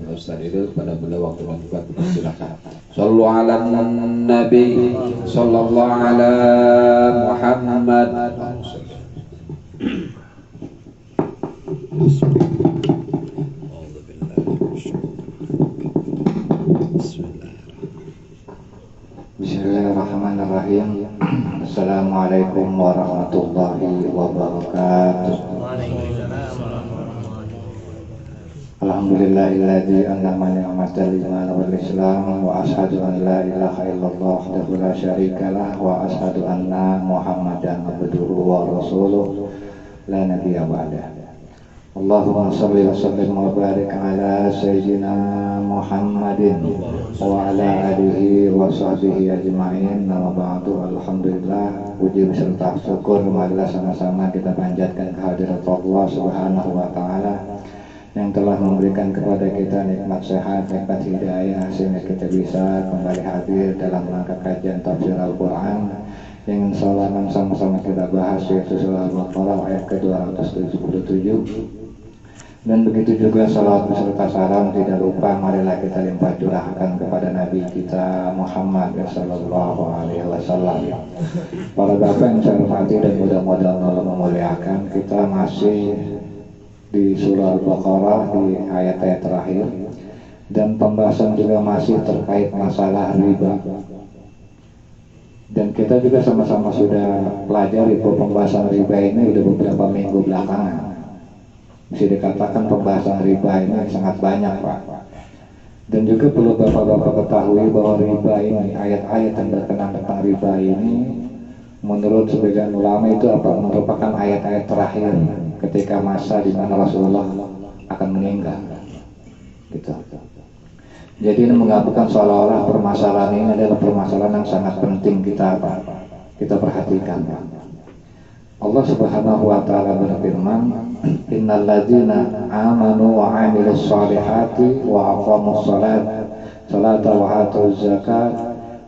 Ustaz itu pada waktu membuka silakan. Sallu ala Nabi sallallahu ala Muhammad. Bismillahirrahmanirrahim. Assalamualaikum warahmatullahi wabarakatuh. Alhamdulillahilladzi an'ama ni'matal iman wal islam wa asyhadu an la ilaha illallah wahdahu la syarikalah wa asyhadu anna Muhammadan abduhu wa rasuluh la nabiyya ba'dah. Allahumma shalli wa sallim wa barik ala sayyidina Muhammadin wa ala alihi wa sahbihi ajma'in. Nama ba'du. Alhamdulillah, puji beserta syukur marilah sama-sama kita panjatkan kehadirat Allah Subhanahu wa taala yang telah memberikan kepada kita nikmat sehat, nikmat hidayah sehingga kita bisa kembali hadir dalam rangka kajian tafsir Al-Qur'an yang insyaallah sama-sama kita bahas, yaitu surah Al-Baqarah ayat ke-277. Dan begitu juga salawat beserta salam tidak lupa marilah kita limpah curahkan kepada Nabi kita Muhammad sallallahu alaihi wasallam. Para bapak yang saya hormati dan mudah-mudahan Allah memuliakan, kita masih di surah Al-Baqarah di ayat-ayat terakhir dan pembahasan juga masih terkait masalah riba. Dan kita juga sama-sama sudah pelajari bahwa pembahasan riba ini sudah beberapa minggu belakangan. Bisa dikatakan pembahasan riba ini sangat banyak, Pak. Dan juga perlu bapak-bapak ketahui bahwa riba ini, ayat-ayat yang berkenaan tentang riba ini, menurut sebagian ulama itu merupakan ayat-ayat terakhir ketika masa di mana Rasulullah akan meninggal. Gitu. Jadi ini menggabungkan seolah-olah permasalahan ini adalah permasalahan yang sangat penting kita perhatikan. Allah Subhanahu wa taala berfirman, "Innal ladzina amanu wa 'amilus shalihati wa aqamus salata wa atuz zakat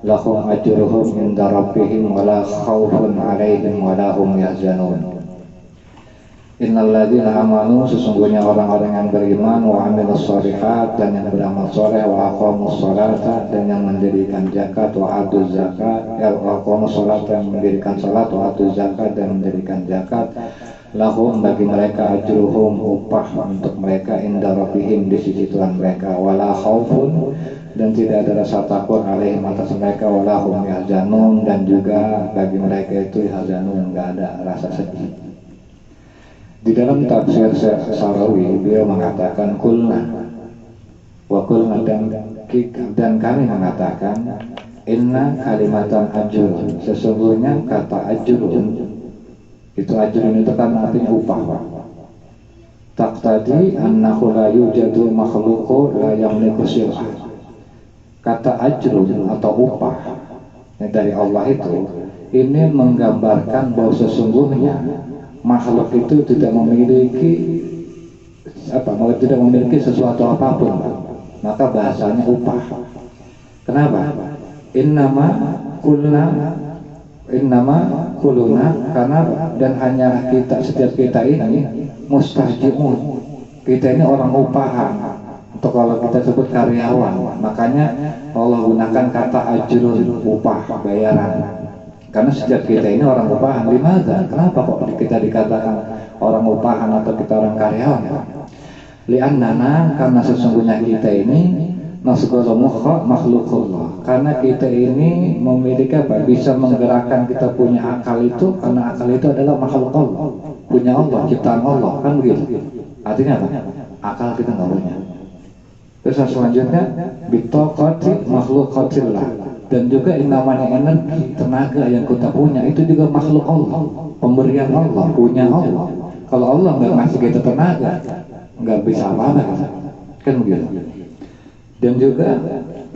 lahum ajruhum 'inda rabbihim wa la khaufun 'alaihim wa la hum yahzanun." Innal ladzina amanu, sesungguhnya orang-orang yang beriman, wa 'amilus shalihat, dan yang beramal soleh, wa aqamus salata, dan yang mendirikan zakat, wa atuz zakat, wa aqamus salata, yang mendirikan salat, wa atuz zakat, dan mendirikan zakat, lahum, bagi mereka, ajruhum, upah untuk mereka, inda rabbihim, di sisi Tuhan mereka, wala khaufun, dan tidak ada rasa takut alaihim, atas mereka, wala hum yahzanun, dan juga bagi mereka itu yahzanun, enggak ada rasa sedih. Di dalam tafsir Sarawi beliau mengatakan kulna wa kulna, dan kami mengatakan inna kalimatan ajrun, sesungguhnya kata ajrun itu kan artinya upah. Taqtadi annahu la yujadu makhluqu la yamliku sirah. Kata ajrun atau upah dari Allah itu ini menggambarkan bahwa sesungguhnya makhluk itu tidak memiliki sesuatu apapun, maka bahasanya upah. Kenapa? Innama kuluna, karena dan hanya setiap kita ini mustahjiun, kita ini orang upahan, atau kalau kita sebut karyawan, makanya Allah gunakan kata ajrun, upah, bayaran. Karena setiap kita ini orang upahan. Limadha? Kenapa kok kita dikatakan orang upahan atau kita orang karyawan? Li'annana, karena sesungguhnya kita ini nasghalu mukha makhluqullah. Karena kita ini memiliki bisa menggerakkan kita punya akal itu, karena akal itu adalah makhluk Allah, punya Allah, ciptaan Allah, kan begitu. Artinya apa? Akal kita nggak punya. Terus selanjutnya bitaqati makhluqatillah. Dan juga yang namanya energi, tenaga yang kita punya itu juga makhluk Allah, pemberian Allah, punya Allah. Kalau Allah nggak ngasih kita tenaga, nggak bisa apa-apa, kan begitu. Dan juga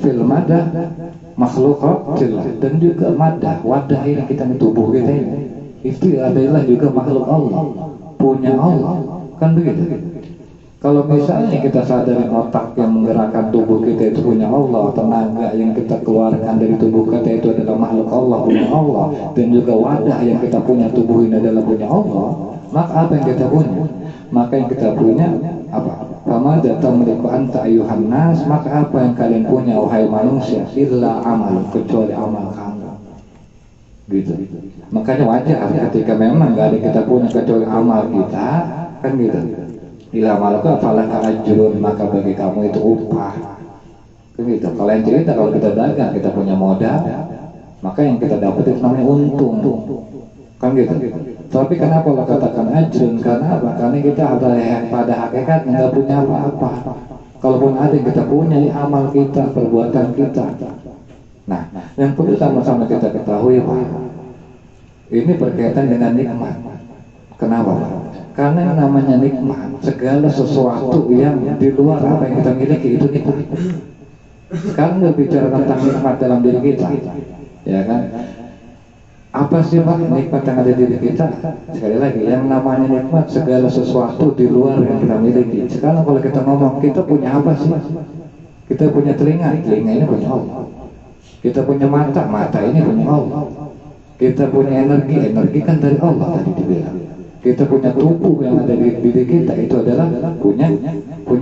fil madah makhluqatillah, dan juga madah, wadah yang kita di tubuh kita ini, itu adalah juga makhluk Allah, punya Allah, kan begitu. Kalau misalnya kita sadari otak yang menggerakkan tubuh kita itu punya Allah, tenaga yang kita keluarkan dari tubuh kita itu adalah makhluk Allah, punya Allah, dan juga wadah yang kita punya tubuh ini adalah punya Allah, maka apa yang kita punya? maka yang kita punya apa? Famada tamliku anta ayuhan nas, maka apa yang kalian punya wahai manusia, illa amal, kecuali amal kamu. Gitu. Makanya wajar ketika memang gak ada kita punya kecuali amal kita, kan gitu. Ila amalku falaka ajrun, maka bagi kamu itu upah. Kan gitu. Kalau yang cerita kalau kita dagang, kita punya modal, maka yang kita dapat itu namanya untung. Kan gitu. Tapi kenapa Allah katakan ajrun? Karena apa? Karena kita pada hakikatnya nggak punya apa-apa. Kalaupun ada yang kita punya, amal kita, perbuatan kita. Nah, yang perlu sama-sama kita ketahui, Pak, ini berkaitan dengan nikmat. Kenapa, Pak? Karena yang namanya nikmat, segala sesuatu yang di luar apa yang kita miliki itu nikmat. Sekarang berbicara tentang nikmat dalam diri kita, ya kan? Apa sih Pak nikmat yang ada di diri kita? Sekali lagi, yang namanya nikmat segala sesuatu di luar yang kita miliki. Sekarang kalau kita ngomong, kita punya apa sih? Kita punya telinga, telinga ini punya Allah. Kita punya mata, mata ini punya Allah. Kita punya energi, energi kan dari Allah tadi dibilang. Kita punya tubuh yang ada di diri kita, itu adalah punya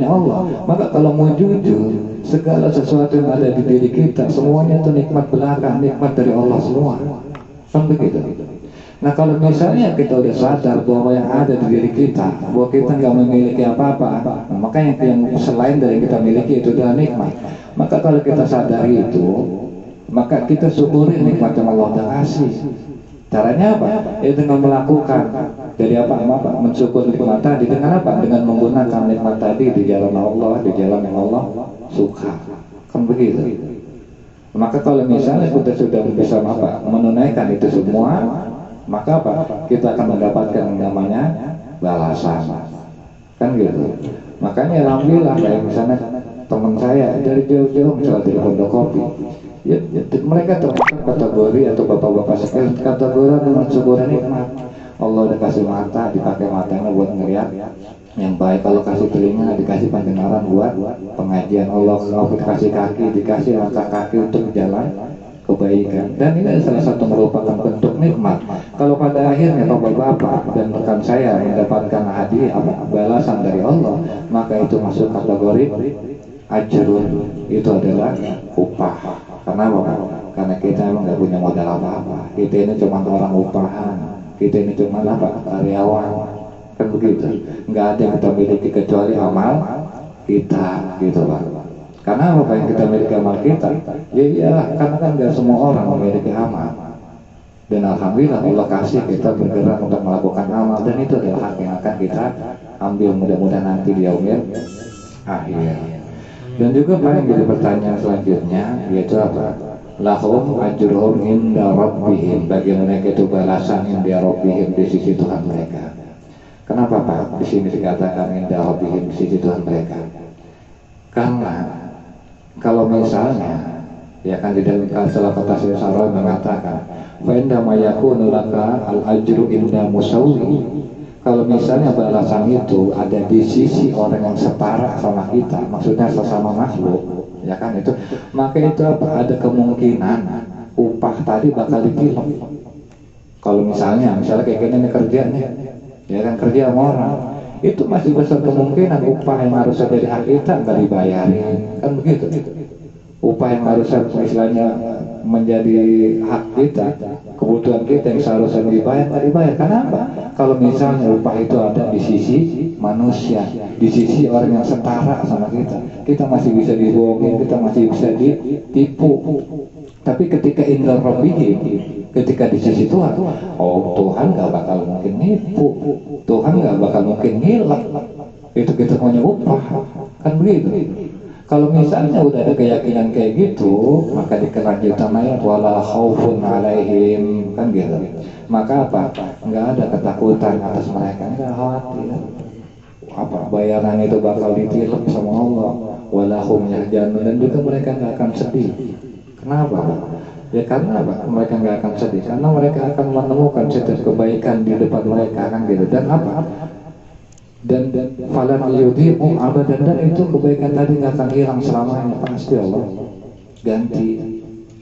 Allah. Maka kalau mau jujur, segala sesuatu yang ada di diri kita, semuanya itu nikmat belakang, nikmat dari Allah semua. Kan begitu. Nah kalau misalnya kita udah sadar bahwa yang ada di diri kita, bahwa kita nggak memiliki apa-apa, maka yang selain dari yang kita miliki itu adalah nikmat. Maka kalau kita sadari itu, maka kita syukuri nikmat yang Allah udah kasih. Caranya apa? Ya dengan melakukan dari apa? Mensyukur nikmat tadi dengan apa? Dengan menggunakan nikmat tadi di jalan Allah, di jalan yang Allah suka. Kan begitu. Maka kalau misalnya kita sudah bisa menunaikan itu semua, maka apa? Kita akan mendapatkan yang namanya balasan. Kan gitu. Makanya alhamdulillah kayak misalnya teman saya dari jauh-jauh misalnya dari Pondokopi, ya, mereka termasuk kategori atau bapak-bapak sekalian kategori mensyukuri nikmat. Allah udah kasih mata, dipakai matanya buat ngeliat yang baik. Kalau kasih telinga, dikasih pendengaran buat pengajian. Allah dikasih kaki, dikasih langkah kaki untuk jalan kebaikan. Dan ini salah satu merupakan bentuk nikmat. Kalau pada akhirnya bapak-bapak dan rekan saya mendapatkan hadiah balasan dari Allah, maka itu masuk kategori ajrun, itu adalah upah. Karena apa? Karena kita emang nggak punya modal apa-apa. Kita ini cuma orang upahan. Kita ini cuma apa? Karyawan. Kan begitu. Nggak ada yang kita miliki kecuali amal kita, gitu Pak. Karena apa yang kita miliki amal kita? Ya iyalah, karena kan nggak semua orang memiliki amal. Dan alhamdulillah Allah kasih kita bergerak untuk melakukan amal, dan itu adalah hak yang akan kita ambil mudah-mudahan nanti di yaumil akhir. Dan juga Pak yang jadi pertanyaan selanjutnya yaitu apa? Lahum ajruhum inda rabbihim, bagi mereka itu balasan inda rabbihim di sisi Tuhan mereka. Kenapa Pak di sini dikatakan inda rabbihim di sisi Tuhan mereka? Karena kalau misalnya ya kan di dalam salah tafsir Sa'rawi mengatakan fa inda ma yakunu laka al ajru inda musawwi. Kalau misalnya balasan itu ada di sisi orang yang setara sama kita, maksudnya sesama makhluk, ya kan itu, maka itu apa? Ada kemungkinan upah tadi bakal ditilang. Kalau misalnya kayak gini kerjanya, ya kan kerja sama orang, itu masih besar kemungkinan upah yang harusnya dari hak kita nggak dibayarin, kan begitu. Upah yang harusnya istilahnya menjadi hak kita, kebutuhan kita yang seharusnya dibayar nggak dibayar. Kenapa? Kalau misalnya upah itu ada di sisi manusia, di sisi orang yang setara sama kita, kita masih bisa dibohongin, kita masih bisa ditipu. Tapi ketika indah rabbihim, ketika di sisi Tuhan, oh Tuhan nggak bakal mungkin nipu, Tuhan nggak bakal mungkin ngilang. Itu kita punya upah, kan begitu. Kalau misalnya udah ada keyakinan kayak gitu, maka di kelanjutan ayat wala khaufun alaihim, kan gitu. Maka apa? Nggak ada ketakutan atas mereka, nggak khawatir. Apa bayaran itu bakal ditilang sama Allah, wala hum yahzanun, dan juga mereka nggak akan sedih. Kenapa? Ya karena apa? Mereka nggak akan sedih, karena mereka akan menemukan setiap kebaikan di depan mereka, kan gitu. Dan apa? Dan falan yudhi'u abadan, dan itu kebaikan tadi nggak akan hilang selamanya, pasti Allah ganti,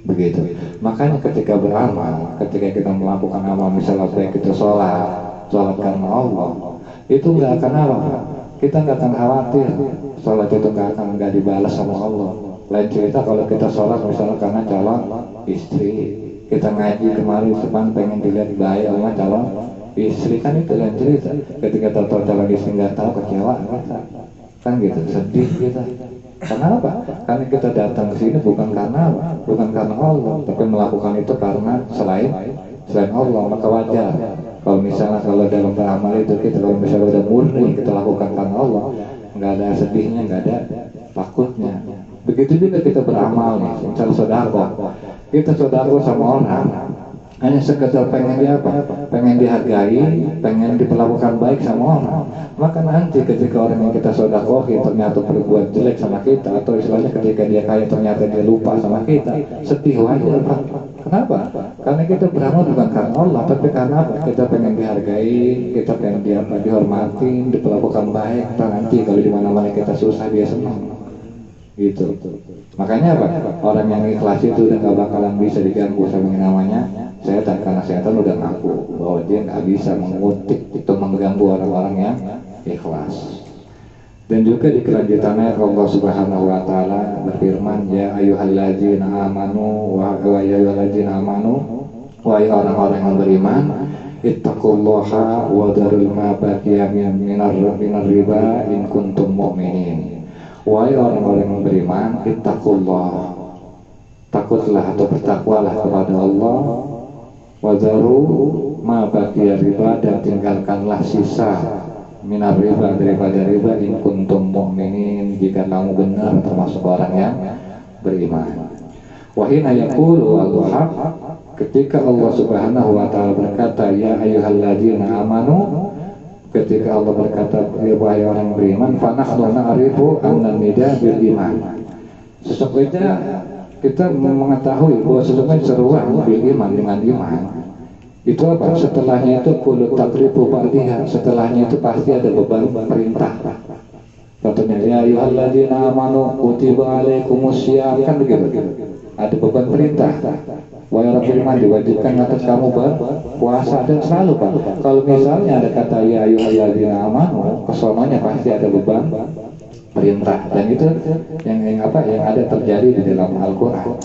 begitu. Makanya ketika beramal, ketika kita melakukan amal, misalnya baik itu sholat karena Allah, itu nggak akan apa, kita nggak akan khawatir sholat itu nggak dibalas sama Allah. Lain cerita kalau kita sholat misalnya karena calon istri, kita ngaji kemarin depan pengen dilihat baik sama calon istri, kan itu lain cerita. Ketika tahu calon istri nggak tahu, kecewa kita, kan gitu, sedih kita. Kenapa? Karena kita datang ke sini bukan karena apa? Bukan karena Allah, tapi melakukan itu karena selain Allah. Maka wajar kalau misalnya kalau dalam beramal itu kita kalau misalnya udah murni kita lakukan karena Allah, nggak ada sedihnya, nggak ada takutnya. Begitu juga kita beramal nih, misalnya sedekah, kita sedekah sama orang hanya sekedar pengen dia apa? Pengen dihargai, pengen diperlakukan baik sama orang. Maka nanti ketika orang yang kita sedekahi ternyata berbuat jelek sama kita, atau istilahnya ketika dia kaya ternyata dia lupa sama kita, sedih wajar Pak. Kenapa? Karena kita beramal bukan karena Allah, tapi karena apa? Kita pengen dihargai, kita pengen dihormati, diperlakukan baik. Nanti kalau di mana-mana kita susah dia senang. Gitu. Makanya apa? Orang yang ikhlas itu udah gak bakalan bisa diganggu sama yang namanya setan, karena setan udah ngaku bahwa dia nggak bisa mengutik itu mengganggu orang-orang yang ikhlas. Dan juga di kelanjutannya Allah Subhanahu wa taala berfirman, ya ayyuhalladzina amanu wa ayyuhalladzina amanu, wahai orang-orang yang beriman, ittaqullaha wa darul ma baqiya minar riba in kuntum mu'minin. Wahai orang-orang yang beriman, ittaqullah, takutlah atau bertakwalah kepada Allah, wadaru ma baqiya riba, dan tinggalkanlah sisa minar riba, daripada riba, in kuntum mu'minin, jika kamu benar termasuk orang yang beriman. Wa hina yaqulu al-haq, ketika Allah Subhanahu wa taala berkata ya ayyuhalladzina amanu, ketika Allah berkata wahai orang beriman, fa nahnu na'rifu anna nida bil iman, sesungguhnya kita mengetahui bahwa sesungguhnya seruan bil iman, dengan iman itu apa? Setelahnya itu kulut takribu ba'diha, setelahnya itu pasti ada beban perintah. Contohnya ya ayyuhalladzina amanu kutiba alaikumusiyam, kan begitu, ada beban perintah. Wahai orang beriman, diwajibkan atas kamu berpuasa. Dan selalu Pak, kalau misalnya ada kata ya ayyuhalladzina amanu, kesononya pasti ada beban perintah. Dan itu yang ada terjadi di dalam Al-Quran.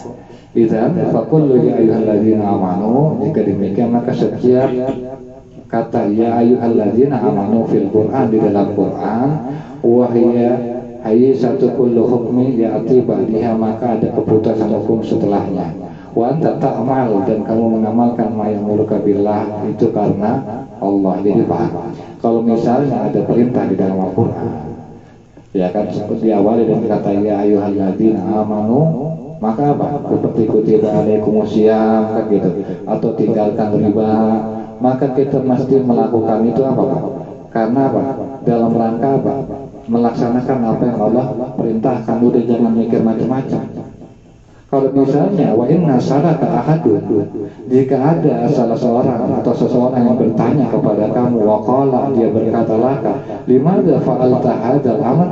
Idzan faqul ya ayyuhalladzina amanu, jika demikian maka setiap kata ya ayyuhalladzina amanu fil Quran, di dalam Quran, wahya hayy satu kullu hukmi ya'ti ba'diha, maka ada keputusan hukum setelahnya. Wa anta ta'mal, dan kamu mengamalkan ma ya'muruka billah, itu karena Allah. Jadi Pak, kalau misalnya ada perintah di dalam Al-Quran, ya kan, seperti awal dengan kata ya ayyuhalladzina amanu, maka apa? Seperti kutiba alaikumusiyam, kan gitu, atau tinggalkan riba, maka kita mesti melakukan itu apa Pak? Karena apa? Dalam rangka apa? Melaksanakan apa yang Allah perintahkan. Udah jangan mikir macam-macam. Kalau misalnya wa inna salaka ahadun, jika ada salah seorang atau seseorang yang bertanya kepada kamu, waqala, dia berkata laka, limadza fa'alta hadzal amal,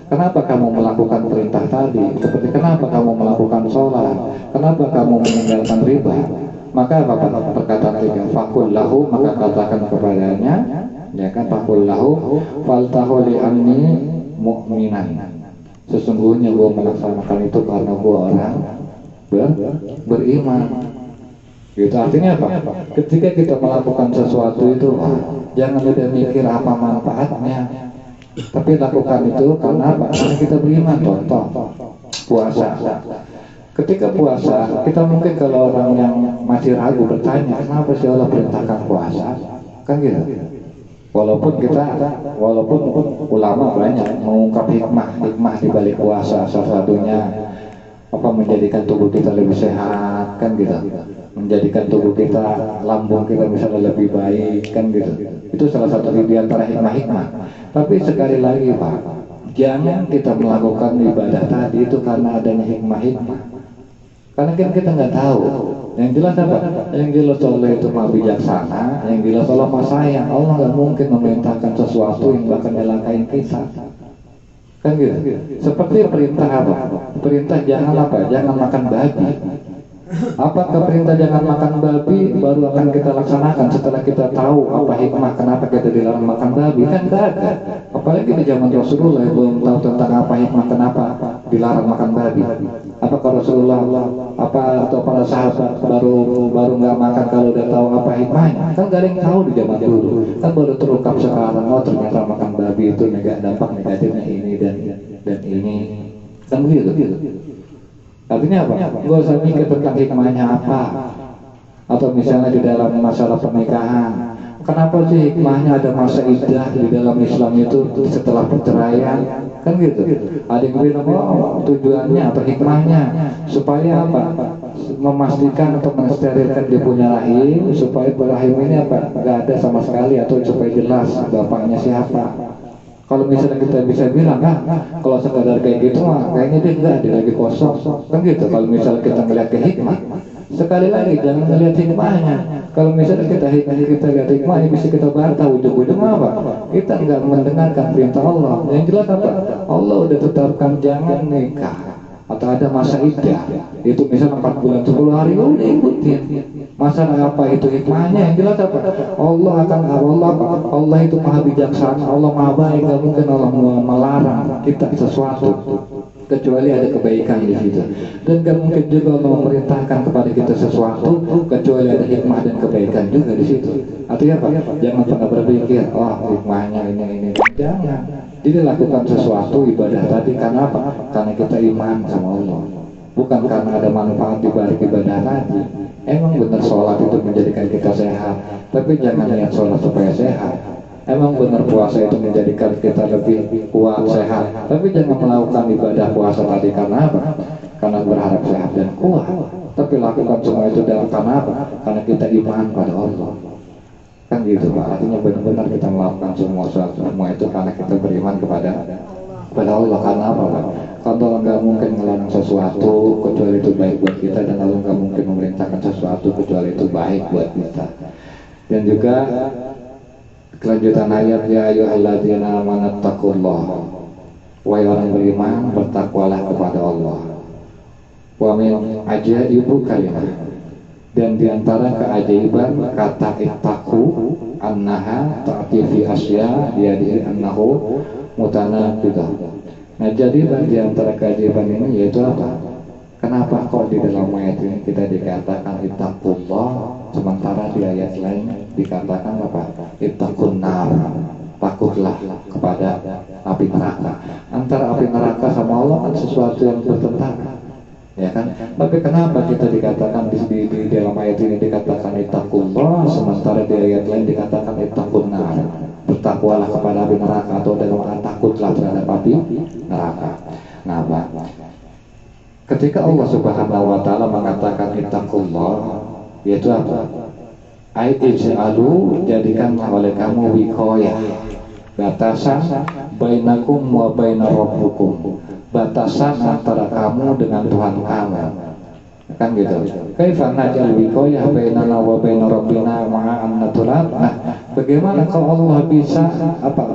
kenapa kamu melakukan perintah tadi? Seperti kenapa kamu melakukan sholat? Kenapa kamu meninggalkan riba? Maka apa perkataan tiga, faqul lahu, maka katakan kepadanya, ya kan, faqul lahu faltahu li anni mu'minan, sesungguhnya gua melaksanakan itu karena gua orang beriman. Gitu, artinya apa? Ketika kita melakukan sesuatu itu, jangan udah mikir apa manfaatnya, tapi lakukan itu karena apa? Karena kita beriman. Contoh puasa. Ketika puasa, kita mungkin kalau orang yang masih ragu bertanya, kenapa sih Allah perintahkan puasa? Kan gitu. Walaupun ulama banyak mengungkap hikmah di balik puasa, salah satunya apa, menjadikan tubuh kita lebih sehat, kan gitu, menjadikan tubuh kita, lambung kita misalnya lebih baik, kan gitu. Itu salah satu di antara hikmah-hikmah. Tapi sekali lagi Pak, jangan kita melakukan ibadah tadi itu karena adanya hikmah-hikmah, karena kan kita nggak tahu. Yang jelas apa? Yang jelas Allah itu maha bijaksana, yang jelas Allah maha sayang. Allah nggak mungkin memerintahkan sesuatu yang bahkan nyelakain kita, kan gitu. Seperti perintah apa? Perintah jangan apa? Jangan makan babi. Apakah perintah jangan makan babi baru akan kita laksanakan setelah kita tahu apa hikmah kenapa kita dilarang makan babi? Kan tidak ada. Apalagi di zaman Rasulullah yang belum tahu tentang apa hikmah kenapa dilarang makan babi. Apakah Rasulullah atau para sahabat baru nggak makan kalau udah tahu apa hikmahnya? Kan gak ada yang tahu di zaman dulu. Kan baru terungkap sekarang. Oh ternyata makan babi itu dampak negatifnya ini dan ini. Kan begitu. Artinya apa? Gak usah mikir tentang hikmahnya apa. Atau misalnya di dalam masalah pernikahan, kenapa sih hikmahnya ada masa iddah di dalam Islam itu setelah perceraian? Kan gitu. Ada yang bilang, oh tujuannya atau hikmahnya supaya apa? Memastikan atau mensterilkan dia punya rahim, supaya rahim ini apa? Gak ada sama sekali, atau supaya jelas bapaknya siapa. Kalau misalnya kita bisa bilang, kalau sekadar kayak gitu mah kayaknya dia enggak, dia lagi kosong. Kan gitu. Kalau misalnya kita ngeliat ke hikmah, sekali lagi jangan ngeliat hikmahnya. Kalau misalnya kita lihat hikmahnya, bisa kita bantah ujung-ujungnya apa? Kita enggak mendengarkan perintah Allah. Yang jelas apa? Allah udah tetapkan jangan nikah atau ada masa iddah. Itu misalnya 4 bulan 10 hari, udah ikutin. Masalah apa itu hikmahnya? Yang jelas apa? Allah itu maha bijaksana, Allah maha baik. Gak mungkin Allah melarang kita sesuatu kecuali ada kebaikan di situ. Dan gak mungkin juga Allah memerintahkan kepada kita sesuatu kecuali ada hikmah dan kebaikan juga di situ. Artinya apa? Jangan pernah berpikir, hikmahnya ini. Jangan. Jadi lakukan sesuatu ibadah tadi karena apa? Karena kita iman sama Allah. Bukan karena ada manfaat di balik ibadah tadi. Emang benar sholat itu menjadikan kita sehat, tapi jangan lihat sholat supaya sehat. Emang benar puasa itu menjadikan kita lebih kuat, sehat, tapi jangan melakukan ibadah puasa tadi karena apa? Karena berharap sehat dan kuat. Tapi lakukan semua itu karena apa? Karena kita iman pada Allah. Kan gitu Pak, artinya benar-benar kita melakukan semua itu karena kita beriman kepada Allah. Karena apa Pak? Kalau nggak mungkin melarang sesuatu kecuali itu baik buat kita, dan Allah nggak mungkin memerintahkan sesuatu kecuali itu baik buat kita. Dan juga kelanjutan ayat, ya ayyuhalladzina amanu taqullah, wahai orang beriman bertakwalah kepada Allah. Wa min ajaibu kalimah, dan diantara keajaiban kata ittaqu annaha ta'ti fi asya yadi annahu mutanaqidah. Nah jadi di antara keajaiban ini yaitu apa? Kenapa kok di dalam ayat ini kita dikatakan ittaqullah, sementara di ayat lain dikatakan apa? Ittaqun nar, takutlah kepada api neraka. Antara api neraka sama Allah kan sesuatu yang bertentangan, ya kan? Tapi kenapa kita dikatakan di dalam ayat ini dikatakan ittaqullah, sementara di ayat lain dikatakan ittaqun nar, bertakwalah kepada api neraka, atau dalam takutlah terhadap api neraka. Nah, Pak, ketika Allah Subhanahu wa taala mengatakan ittaqullah, yaitu apa? Ij'alu, jadikanlah oleh kamu wiqayah, batasan bainakum wa bainar rabbukum, batasan antara kamu dengan Tuhan kamu. Kan gitu. Kaifa naj'al wiqayah bainana wa bainar rabbina ma'an naturat. Nah, bagaimana kalau Allah bisa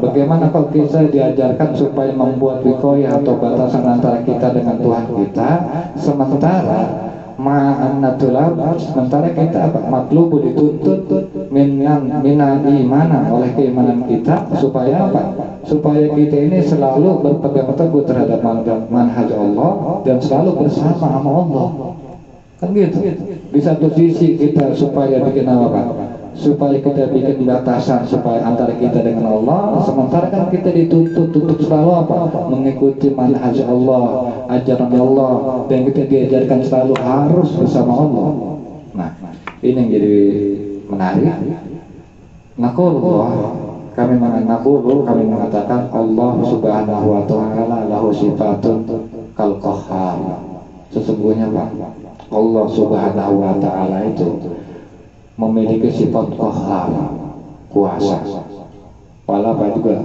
bagaimana kalau kita diajarkan supaya membuat wiqayah atau batasan antara kita dengan Tuhan kita, sementara ma'an naturat, sementara kita maklubu dituntut minal imana, oleh keimanan kita, supaya apa? Supaya kita ini selalu berpegang teguh terhadap manhaj Allah dan selalu bersama sama Allah. Kan gitu. Di satu sisi kita supaya bikin apa? Supaya kita bikin batasan supaya antara kita dengan Allah, sementara kan kita dituntut untuk selalu apa? Mengikuti manhaj Allah, ajaran Allah, dan kita diajarkan selalu harus bersama Allah. Nah, ini yang jadi menarik. Kami mengatakan Allah Subhanahu wa taala lahu sifatun kal qahhar. Sesungguhnya Pak, Allah Subhanahu wa taala itu memiliki sifat qahhar, kuasa. Wala juga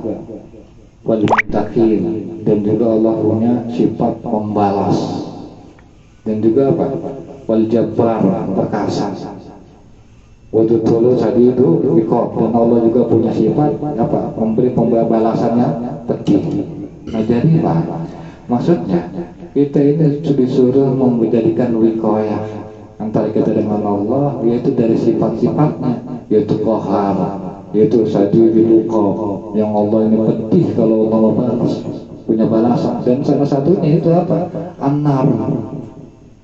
wal muttaqin, dan juga Allah punya sifat membalas. Dan juga apa? Wal jabbar, perkasa. Waktu dulu tadi itu dan Allah juga punya sifat apa? Memberi pembalasannya pedih. Nah jadi Pak, maksudnya kita ini disuruh menjadikan wiqayah, antara kita dengan Allah, yaitu dari sifat-sifatnya, yaitu Qahar, yaitu Sadidul Iqab, yang Allah ini pedih kalau Allah balas, punya balasan. Dan salah satunya itu apa? An-nar.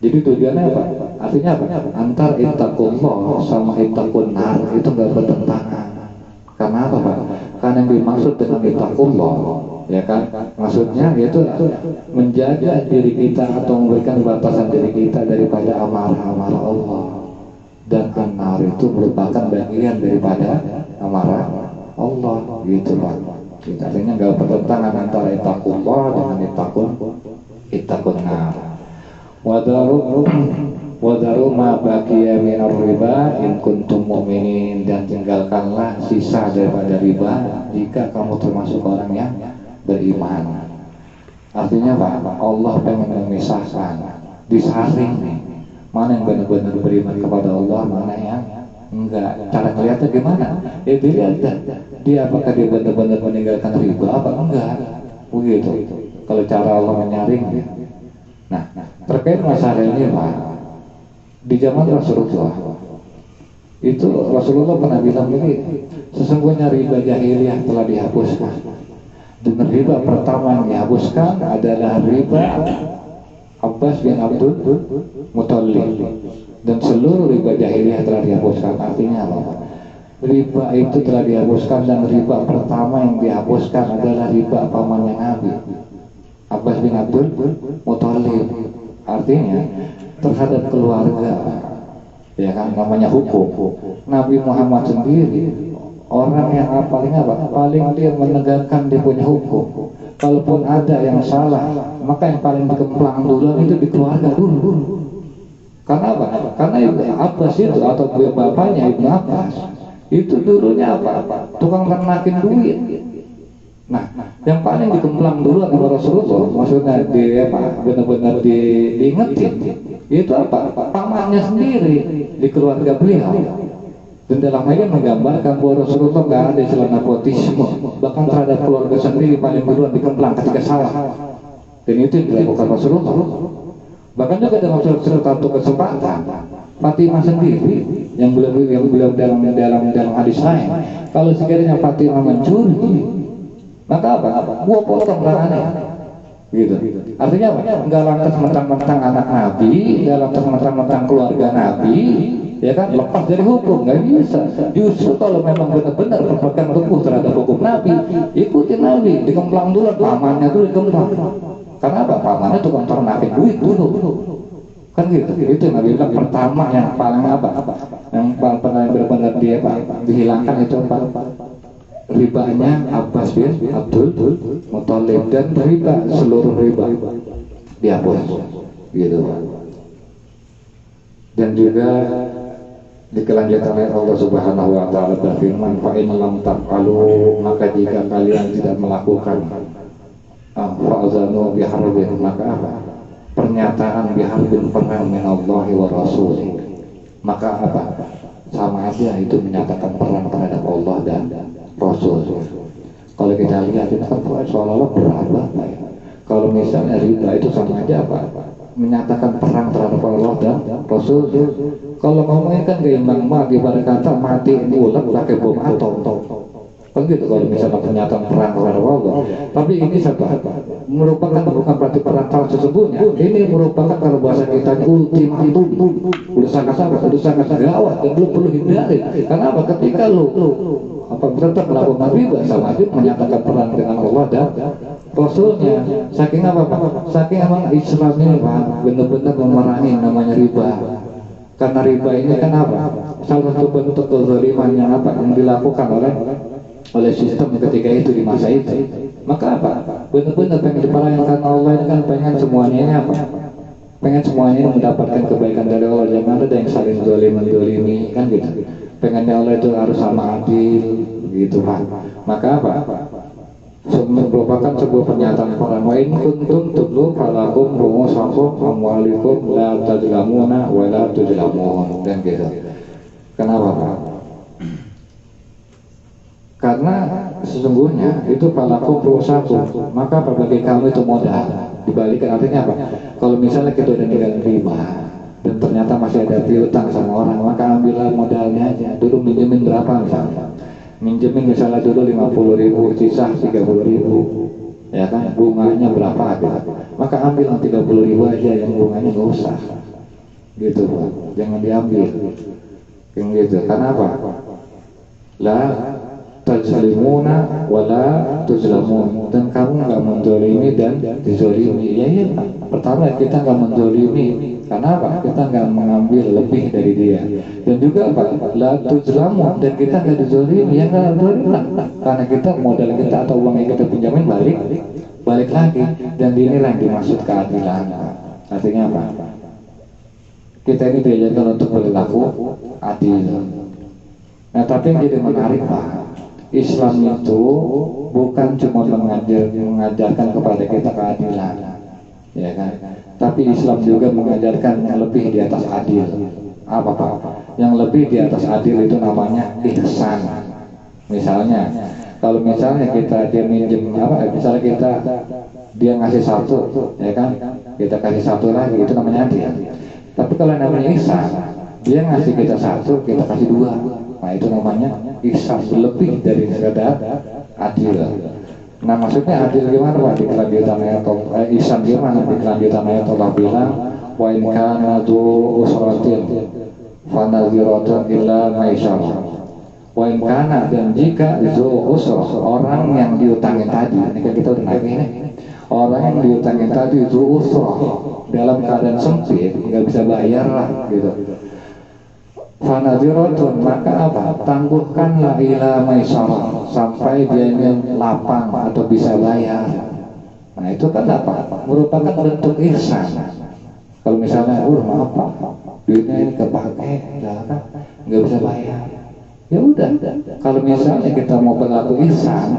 Jadi tujuannya apa? Artinya apa? Antar ittaqullah sama ittaqun nar itu nggak bertentangan. Karena apa, Pak? Karena yang dimaksud dengan ittaqullah, ya kan, maksudnya yaitu menjaga diri kita atau memberikan batasan diri kita daripada amarah-amarah Allah. Dan an-nar itu merupakan bagian daripada amarah Allah, gitu Pak. Artinya nggak bertentangan antara ittaqullah dengan ittaqun nar. Wadaru ma baqiya minar riba in kuntum mu'minin, dan tinggalkanlah sisa daripada riba jika kamu termasuk orang yang beriman. Artinya Pak, Allah pengen memisahkan, disaring nih, mana yang benar-benar beriman kepada Allah, mana yang enggak. Cara melihatnya gimana? Ya dilihat dia apakah dia benar-benar meninggalkan riba apa enggak. Begitu. Kalau cara Allah menyaring. Nah, terkait masalah ini Pak, di zaman Rasulullah itu Rasulullah pernah bilang begini, sesungguhnya riba jahiliyah telah dihapuskan. Dan riba pertama yang dihapuskan adalah riba Abbas bin Abdul Muthalib, dan seluruh riba jahiliyah telah dihapuskan. Artinya apa? Riba itu telah dihapuskan, dan riba pertama yang dihapuskan adalah riba pamannya Nabi, Abbas bin Abdul Muthalib. Artinya terhadap keluarga, ya kan, namanya hukum. Nabi Muhammad sendiri orang yang paling dia menegakkan dia punya hukum. Kalaupun ada yang salah, maka yang paling dikemplang dulu itu di keluarga dulu. Karena apa? Karena Ibnu Abbas itu atau bapaknya Ibnu Abbas itu dulunya apa? Tukang ternakin duit. Nah, yang paling dikemplang dulu adalah Rasulullah, maksudnya benar-benar diingetin. Itu apa? Pamannya sendiri di keluarga beliau. Dan dalam hal ini menggambarkan bahwa Rasulullah nggak ada istilah nepotisme, bahkan terhadap keluarga sendiri paling duluan dikemplang ketika salah. Dan itu dilakukan Rasulullah. Bahkan juga dalam satu kesempatan, Fatimah sendiri yang beliau dalam hadis lain, kalau sekiranya Fatimah mencuri, maka apa? Gua potong tangannya. Gitu. Artinya apa? Enggak lantas mentang-mentang anak Nabi, enggak lantas mentang-mentang keluarga Nabi, ya kan, lepas dari hukum, nggak bisa. Justru kalau memang benar-benar berpegang teguh terhadap hukum Nabi, ikutin Nabi, dikemplang dulu, pamannya dulu dikemplang. Karena apa? Pamannya tukang ternakin duit dulu. Kan gitu. Itu yang Nabi bilang pertama yang paling yang paling benar-benar dia dihilangkan itu ribanya Abbas bin Abdul Muthalib, dan riba seluruh riba dihapus, gitu. Dan juga di kelanjutan ayat Allah Subhanahu wa taala berfirman, fa in lam taf'alu, maka jika kalian tidak melakukan fa'zanu biharbin, maka apa? Pernyataan biharbin, perang min Allah wa Rasulih, maka apa? Sama aja itu menyatakan perang terhadap Allah dan Rasul. Kalau kita lihat itu kan seolah-olah berat ya. Kalau misalnya riba itu sama aja apa? Menyatakan perang terhadap Allah dan Rasul. Kalau ngomongin kan geimbang mati, ibarat kata mati ulat pakai bom atom. Kan gitu kalau misalnya pernyataan perang terhadap Allah. Tapi ini merupakan bukan berarti perang sesungguhnya. Ini merupakan kalau bahasa kita ultimatum. Udah sangat gawat dan lu perlu hindari. Karena apa? Ketika lu tetap melakukan riba, sama aja menyatakan perang dengan Allah dan Rasulnya. Saking apa Pak? Saking emang Islam ini Pak benar-benar memerangi namanya riba. Karena riba ini kan apa? Salah satu bentuk kezaliman yang dilakukan oleh sistem ketika itu di masa itu. Maka apa? Benar-benar pengen diperangi karena Allah ini kan pengen semuanya ini apa? Pengen semuanya mendapatkan kebaikan dari Allah. Jangan ada yang saling dolimi kan gitu. Pengennya Allah itu harus sama adil, gitu Pak. Maka apa? Merupakan sebuah pernyataan perang. Wa in kuntum tudlu falakum ru'usakum amwalikum la tazlamuna wa la tuzlamun, dan gitu. Kenapa Pak? Karena sesungguhnya itu falakum ru'usakum, maka bagi kamu itu modal. Dibalikan artinya apa? Kalau misalnya kita udah ninggalin riba, dan ternyata masih ada piutang sama orang, maka ambillah modalnya aja. Dulu minjemin berapa misalnya, minjemin misalnya dulu 50.000, sisa 30.000, ya kan, bunganya berapa gitu. Maka ambil 30.000 aja, yang bunganya nggak usah gitu Pak, jangan diambil yang gitu. Karena apa? La tajlimuna wala tuzlamun, dan kamu nggak menzolimi dan dizolimi. Ya iya Pak, pertama kita nggak menzolimi, karena apa? Kita nggak mengambil lebih dari dia, dan juga apa? La tuzlamun, dan kita nggak dizolimi, ya nggak zolim lah, karena kita modal kita atau uang yang kita pinjamin balik lagi. Dan inilah yang dimaksud keadilan. Artinya apa? Kita ini diajarkan untuk berlaku adil. Nah, tapi yang jadi menarik Pak, Islam itu bukan cuma mengajarkan kepada kita keadilan, ya kan? Tapi Islam juga mengajarkan yang lebih di atas adil. Apa Pak? Yang lebih di atas adil itu namanya ihsan. Misalnya, kalau misalnya dia minjem misalnya dia ngasih satu, ya kan? Kita kasih satu lagi, itu namanya adil. Tapi kalau namanya ihsan, dia ngasih kita satu, kita kasih dua. Nah, itu namanya ihsan, lebih dari sekedar adil. Nah, maksudnya adil gimana Pak? Di kelanjutan ayat ihsan gimana? Di kelanjutan ayat Allah bilang, wa in kana du usratin fa nadhiratun illa maisarah. Wa in kana, dan jika zu usrah, orang yang diutangin tadi, ini kan kita udah naik ini. Orang yang diutangin tadi itu usrah, dalam keadaan sempit, nggak bisa bayar lah gitu. Fanadiratun, maka apa? Tangguhkanlah ila maisarah, sampai dia ini lapang atau bisa bayar. Nah, itu kan apa? Merupakan bentuk ihsan. Kalau misalnya, maaf Pak, duitnya ini kepake, nggak bisa bayar. Ya udah. Kalau misalnya kita mau berlaku ihsan,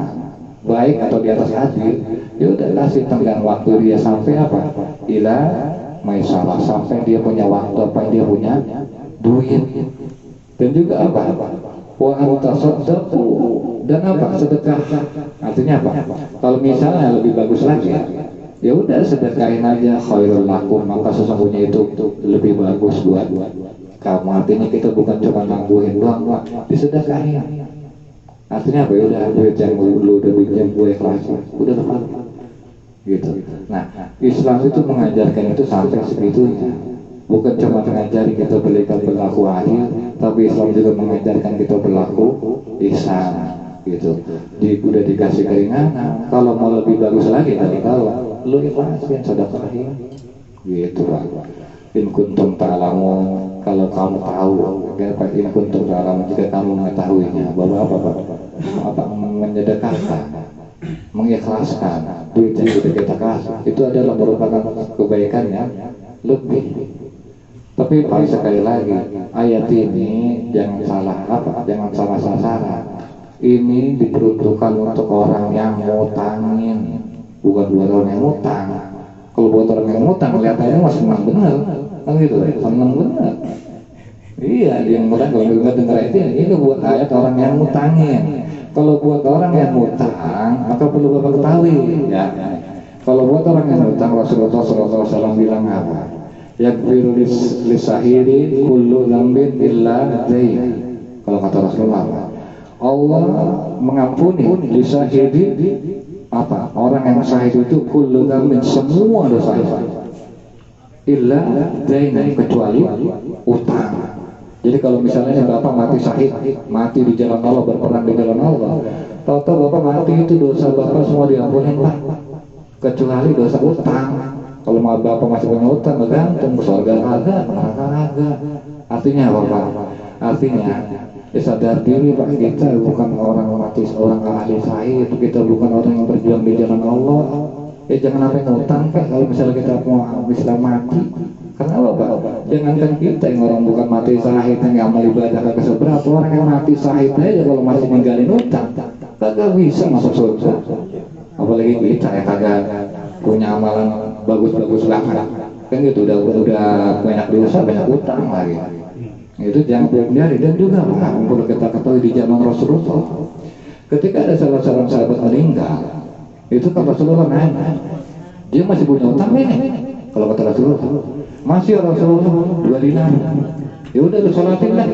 baik atau di atas adil, ya udah kasih tenggang waktu dia sampai apa? Ila maisarah, sampai dia punya waktu, apa dia punya duit. Dan juga apa? Wa antasaddaqu, dan apa? Sedekah. Artinya apa? Kalau misalnya lebih bagus lagi, ya udah sedekahin aja, khairul lakum, maka sesungguhnya itu lebih bagus buat kamu. Artinya kita bukan cuma nangguhin doang, disedekahin. Artinya apa? Ya udah, duit yang lu udah pinjam gue ikhlas, udah tepat gitu. Nah, Islam itu mengajarkan itu sampai segitunya. Bukan cuma mengajari kita berlaku adil, tapi Islam juga mengajarkan kita berlaku ihsan gitu. Udah dikasih keringanan. Kalau mau lebih bagus lagi tadi, kalau lu ikhlasin, sedekahin gitu Pak. In kuntum ta'lamun, kalau kamu tahu, in kuntum ta'lamun, jika kamu mengetahuinya, bahwa apa menyedekahkan, mengikhlaskan duit yang sudah kita kasih, itu adalah merupakan kebaikan yang lebih. Tapi Pak, sekali lagi, ayat ini jangan salah sasaran. Ini diperuntukkan untuk orang yang ngutangin, bukan buat orang yang ngutang. Kalau buat orang yang ngutang, kelihatannya masih senang bener, kan gitu, senang bener. Iya, dia ngutang. Kalau dengar itu, ini buat ayat orang yang ngutangin. Kalau buat orang yang ngutang, maka perlu Bapak ketahui, ya. Kalau buat orang yang ngutang, Rasulullah SAW bilang apa? Yakfiru lisahiri kullu dzambin illa dain. Kalau kata Rasulullah, Allah mengampuni lisahiri apa? Orang yang syahid itu kullu dzambin, semua dosa illa dain, kecuali utang. Jadi kalau misalnya Bapak mati syahid, mati di jalan Allah, berperang di jalan Allah, tahu-tahu Bapak mati itu dosa Bapak semua diampuni Pak, kecuali dosa utang. Kalau Bapak masih punya utang, bergantung surga kagak, neraka kagak. Artinya apa Pak? Artinya sadar diri Pak, kita bukan orang mati, orang ahli syahid, kita bukan orang yang berjuang di jalan Allah. Jangan apa yang utang Pak, kalau misalnya kita mau Islam mati. Karena apa Pak? Jangankan kita yang orang bukan mati syahid, yang amal ibadah kagak seberapa, orang yang mati syahid aja kalau masih ninggalin utang, kagak bisa masuk surga. Apalagi kita yang kagak punya amalan bagus-bagus banget, kan gitu, udah banyak dosa, banyak utang lagi. Itu jangan dihindari. Dan juga perlu kita ketahui di zaman Rasulullah, ketika ada salah seorang sahabat meninggal, itu kan Rasulullah nanya, dia masih punya utang ini? Kalau kata Rasulullah, Masih Rasulullah 2 dinar. Ya udah lu sholatin dah.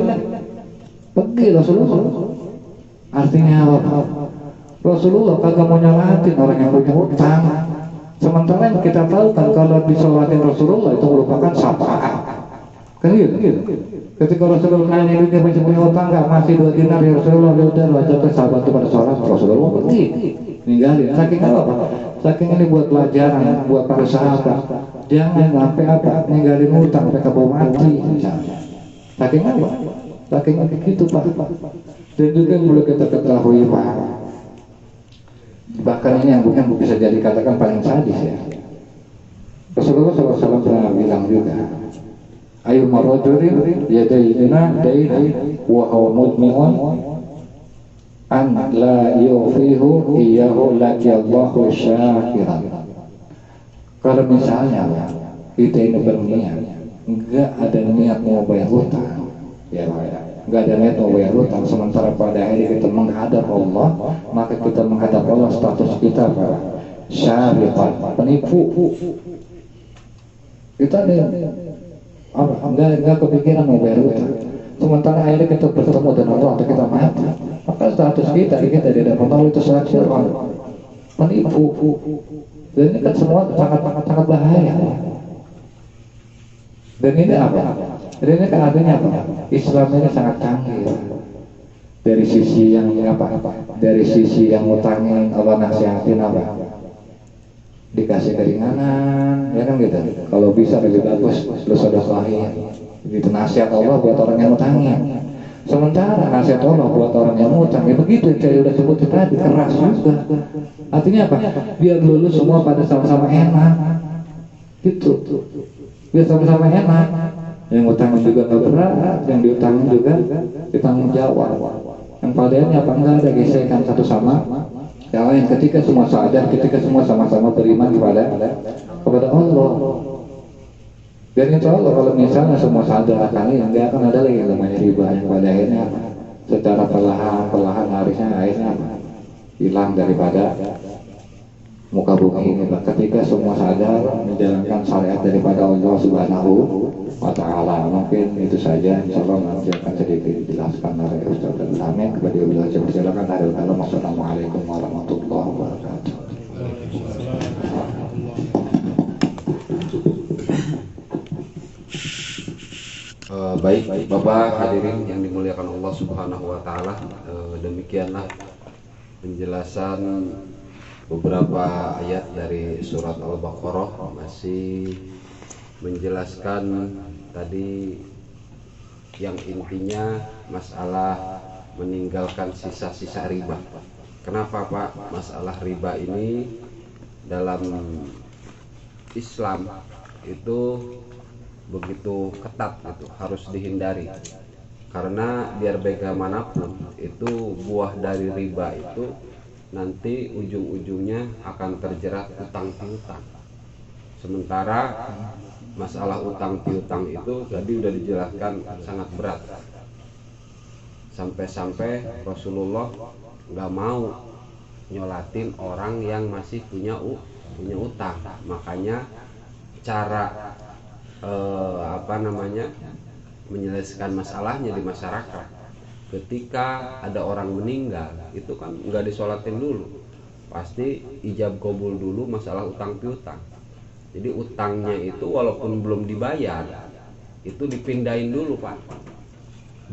Pergi Rasulullah. Artinya apa? Rasulullah kagak mau nyolatin orang yang punya utang. Sementara yang kita tahu kan kalau disolatin Rasulullah itu merupakan syafaat. Kan gitu. Ketika Rasulullah nanya dia masih punya utang nggak, masih 2 dinar ya Rasulullah, ya udah wajah sahabat itu pada sholat, Rasulullah pergi ninggalin. Saking apa? Saking ini buat pelajaran buat para sahabat. Jangan sampai apa ninggalin utang sampai kebau mati. Saking apa? Saking begitu Pak. Dan juga yang perlu kita ketahui Pak, bahkan ini yang bukan bisa jadi katakan paling sadis ya. Rasulullah SAW pernah bilang juga, ayu marajulin yadaina daini wa huwa mudmi'un an la yufihu iyahu laki Allahu syakiran. Kalau misalnya kita ini berniat enggak ada niat mau bayar hutang ya Pak ya, enggak ada niat mau bayar hutang, sementara pada akhirnya kita menghadap Allah, maka kita menghadap Allah status kita Pak syarikat, penipu. Kita apa? Enggak kepikiran mau bayar hutang, sementara akhirnya kita bertemu dengan Allah atau kita mati, maka status kita di hadapan Allah itu syarikat, penipu. Dan ini kan semua sangat bahaya. Dan ini apa? Dan ini kan artinya apa? Islam ini sangat canggih. Dari sisi yang apa? Dari sisi yang ngutangin Allah nasihatin apa? Dikasih keringanan, ya kan gitu. Kalau bisa lebih bagus lu sedekahin. Itu nasihat Allah buat orang yang ngutangin. Sementara nasihat Allah buat orang yang ngutang ya begitu yang saya udah sebut tadi, keras juga. Artinya apa? Biar lulus semua pada sama-sama enak. Gitu. Biar sama-sama enak. Yang utangin juga nggak berat, yang diutangin juga ditanggung jawab. Yang padanya apa enggak ada gesekan satu sama yang lain. Ketika semua sadar, ketika semua sama-sama beriman kepada Allah. Dan insya Allah kalau misalnya semua sadar akan ini, nggak akan ada lagi yang namanya riba, yang pada akhirnya secara perlahan akhirnya hilang daripada muka bumi ini. Ketika semua sadar menjalankan syariat daripada Allah Subhanahu wa Ta'ala. Mungkin itu saja, insya Allah nanti akan sedikit dijelaskan oleh Ustaz Amin. Kepada beliau silakan. Assalamualaikum warahmatullahi wabarakatuh. Baik Bapak hadirin yang dimuliakan Allah Subhanahu wa Ta'ala, demikianlah penjelasan beberapa ayat dari surat Al-Baqarah, masih menjelaskan tadi yang intinya masalah meninggalkan sisa-sisa riba. Kenapa Pak masalah riba ini dalam Islam itu begitu ketat gitu, harus dihindari, karena biar bagaimanapun itu buah dari riba itu nanti ujung-ujungnya akan terjerat utang piutang. Sementara masalah utang piutang itu tadi udah dijelaskan sangat berat, sampai-sampai Rasulullah nggak mau nyolatin orang yang masih punya utang. Makanya cara menyelesaikan masalahnya di masyarakat, ketika ada orang meninggal itu kan nggak disolatin dulu, pasti ijab kabul dulu masalah utang piutang. Jadi utangnya itu walaupun belum dibayar itu dipindahin dulu Pak,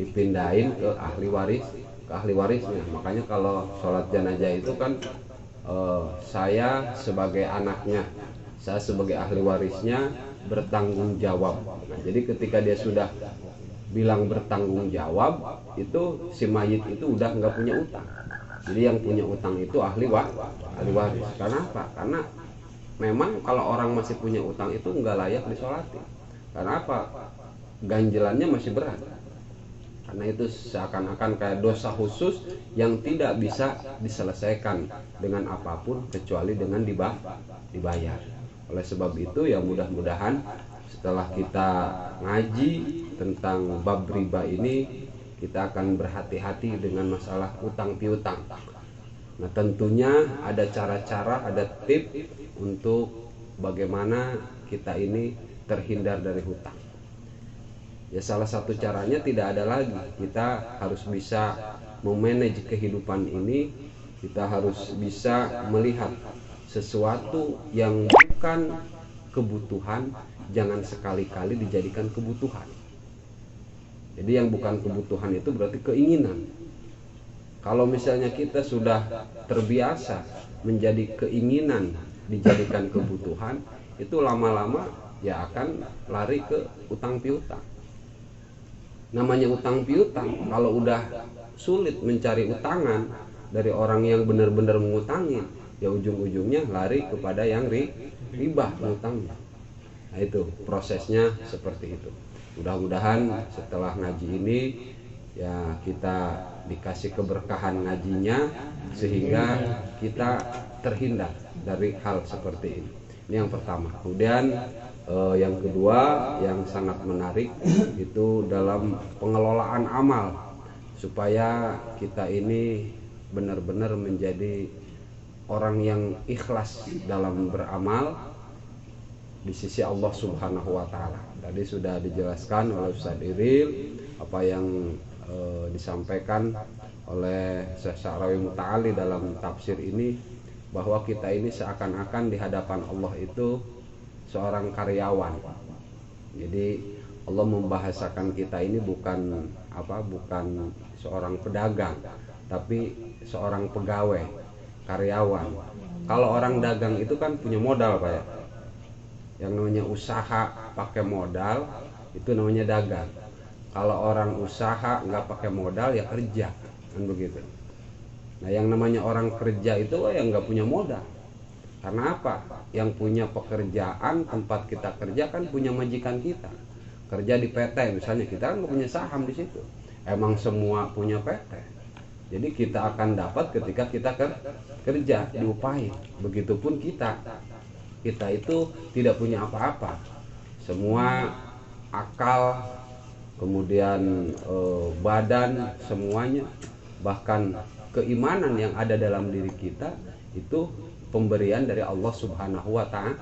dipindahin ke ahli warisnya. Makanya kalau sholat jenazah itu kan saya sebagai anaknya, saya sebagai ahli warisnya bertanggung jawab. Nah, jadi ketika dia sudah bilang bertanggung jawab, itu si mayit itu udah nggak punya utang. Jadi yang punya utang itu ahli waris. Karena apa? Karena memang kalau orang masih punya utang itu nggak layak disolati. Karena apa? Ganjelannya masih berat. Karena itu seakan-akan kayak dosa khusus yang tidak bisa diselesaikan dengan apapun kecuali dengan dibayar. Oleh sebab itu ya mudah-mudahan setelah kita ngaji tentang bab riba ini, kita akan berhati-hati dengan masalah utang piutang. Nah tentunya ada cara-cara, ada tip untuk bagaimana kita ini terhindar dari hutang. Ya salah satu caranya tidak ada lagi, kita harus bisa memanage kehidupan ini. Kita harus bisa melihat sesuatu yang bukan kebutuhan, jangan sekali-kali dijadikan kebutuhan. Jadi yang bukan kebutuhan itu berarti keinginan. Kalau misalnya kita sudah terbiasa menjadi keinginan dijadikan kebutuhan, itu lama-lama ya akan lari ke utang piutang. Namanya utang piutang, kalau udah sulit mencari utangan dari orang yang benar-benar mengutangin, ya ujung-ujungnya lari kepada yang riba ngutangnya. Nah itu prosesnya seperti itu. Mudah-mudahan setelah ngaji ini ya kita dikasih keberkahan ngajinya sehingga kita terhindar dari hal seperti ini. Ini yang pertama. Kemudian yang kedua yang sangat menarik itu dalam pengelolaan amal, supaya kita ini benar-benar menjadi orang yang ikhlas dalam beramal di sisi Allah Subhanahu wa taala. Tadi sudah dijelaskan oleh Ustaz Iril apa yang disampaikan oleh Syekh Sya'rawi Muta'ali dalam tafsir ini, bahwa kita ini seakan-akan di hadapan Allah itu seorang karyawan. Jadi Allah membahasakan kita ini bukan seorang pedagang, tapi seorang pegawai, karyawan. Kalau orang dagang itu kan punya modal, Pak ya. Yang namanya usaha pakai modal itu namanya dagang. Kalau orang usaha nggak pakai modal ya kerja, kan begitu. Nah yang namanya orang kerja itu yang nggak punya modal. Karena apa? Yang punya pekerjaan tempat kita kerja kan punya majikan kita. Kerja di PT misalnya, kita kan nggak punya saham di situ. Emang semua punya PT. Jadi kita akan dapat ketika kita kerja diupahi. Begitupun kita itu tidak punya apa-apa. Semua akal, kemudian badan, semuanya, bahkan keimanan yang ada dalam diri kita itu pemberian dari Allah Subhanahu wa ta'ala.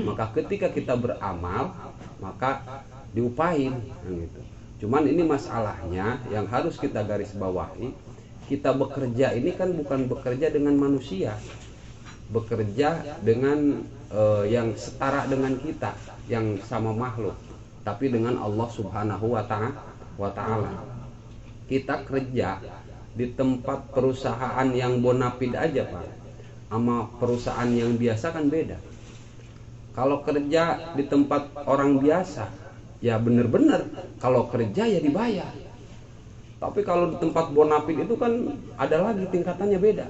Maka ketika kita beramal maka diupahin gitu. Cuman ini masalahnya yang harus kita garis bawahi, kita bekerja ini kan bukan bekerja dengan manusia, bekerja dengan yang setara dengan kita, yang sama makhluk, tapi dengan Allah Subhanahu wa ta'ala. Kita kerja di tempat perusahaan yang bonafide aja, Pak, sama perusahaan yang biasa kan beda. Kalau kerja di tempat orang biasa ya bener-bener kalau kerja ya dibayar. Tapi kalau di tempat bonafide itu kan ada lagi tingkatannya beda.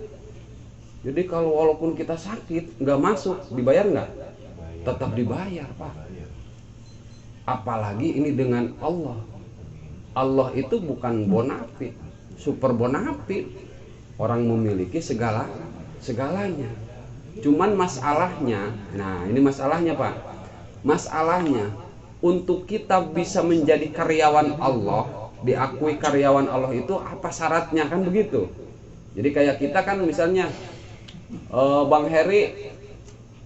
Jadi kalau walaupun kita sakit nggak masuk, dibayar nggak? Tetap dibayar, Pak. Apalagi ini dengan Allah. Allah itu bukan bonafide, super bonafide. Orang memiliki segalanya. Cuman masalahnya, nah ini masalahnya, Pak. Masalahnya untuk kita bisa menjadi karyawan Allah, diakui karyawan Allah itu apa syaratnya, kan begitu. Jadi kayak kita kan misalnya Bang Heri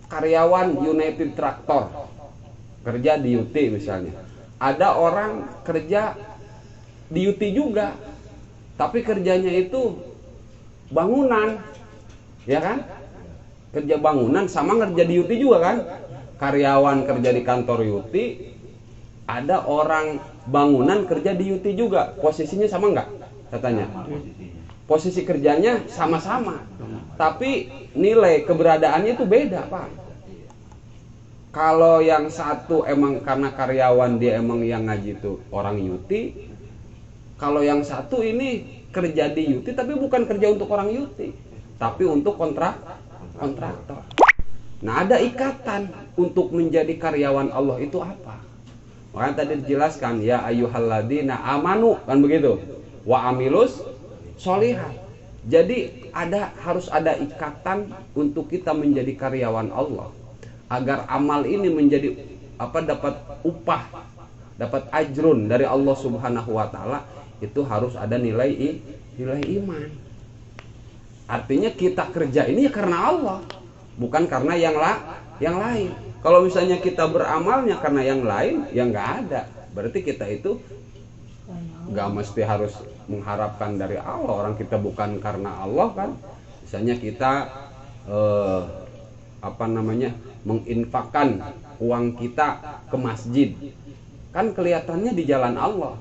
karyawan United Tractor, kerja di UT misalnya. Ada orang kerja di UT juga, tapi kerjanya itu bangunan, ya kan? Kerja bangunan sama kerja di UT juga kan? Karyawan kerja di kantor UT, ada orang bangunan kerja di UT juga, posisinya sama nggak? Katanya. Posisi kerjanya sama-sama, tapi nilai keberadaannya itu beda, Pak. Kalau yang satu emang karena karyawan dia emang yang ngaji itu orang UT, kalau yang satu ini kerja di UT tapi bukan kerja untuk orang UT, tapi untuk kontraktor. Nah ada ikatan untuk menjadi karyawan Allah itu apa? Makanya tadi dijelaskan ya ayyuhalladzina amanu, kan begitu, wa amilus sholihat. Jadi harus ada ikatan untuk kita menjadi karyawan Allah, agar amal ini menjadi dapat upah, dapat ajrun dari Allah Subhanahu wa taala. Itu harus ada nilai iman. Artinya kita kerja ini ya karena Allah, bukan karena yang lain. Kalau misalnya kita beramalnya karena yang lain, ya nggak ada. Berarti kita itu nggak mesti harus mengharapkan dari Allah. Orang kita bukan karena Allah kan. Misalnya kita menginfakkan uang kita ke masjid, kan kelihatannya di jalan Allah,